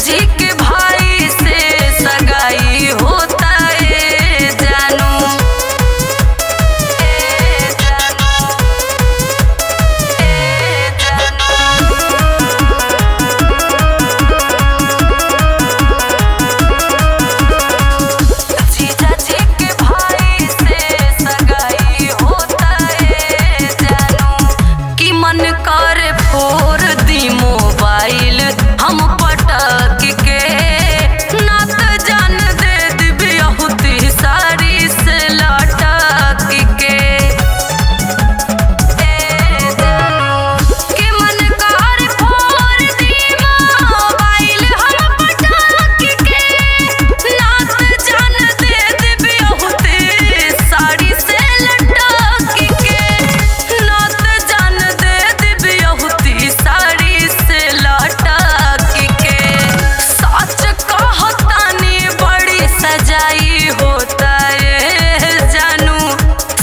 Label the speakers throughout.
Speaker 1: जी के भाई से सगाई होता है जानू। जीजा जी के भाई से सगाई होता है जानू। कि मन करे फोड़ दी मोबाइल हम पटक के, ना तो जान दे दिबी अहुती साड़ी से लटक के। कि मन करे फोड़ दी मोबाइल हम पटक के, ना तो जान दे दिबी अहुती साड़ी से लटक के, ना तो जान दे दिबी अहुती साड़ी से लटक के। सच कहतानी बड़ी सजाई होता है जानू।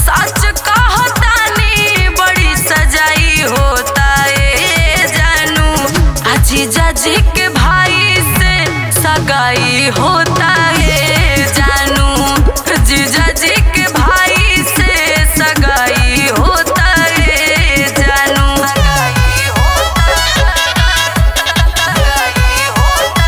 Speaker 1: सच कहतानी बड़ी सजाई होता है जानू। जीजा जी के भाई से सगाई होता है जानू। जीजा जी के भाई से सगाई होता है जानू। सगाई होता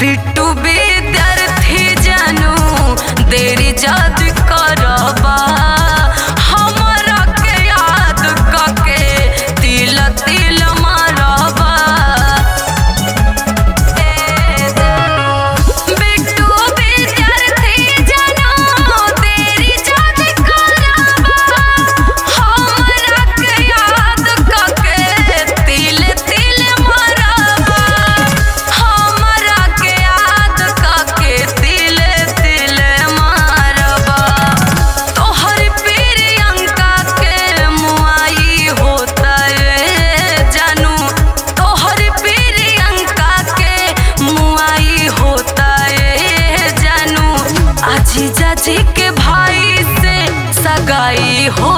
Speaker 1: बिट्टू विद्यार्थी जानू देरी जद करबा, हमरा के याद कके तिल तिल मारबा। बिट्टू विद्यार्थी जानू देरी जद करबा, हमरा के याद कके तिल तिल मारबा। हमरा के याद कके तिल तिल मारबा। तोहर प्रियंका के मुआई होता है जानू। तोहर प्रियंका के मुआई होता है जानू। जीजा जी के भाई से सगाई हो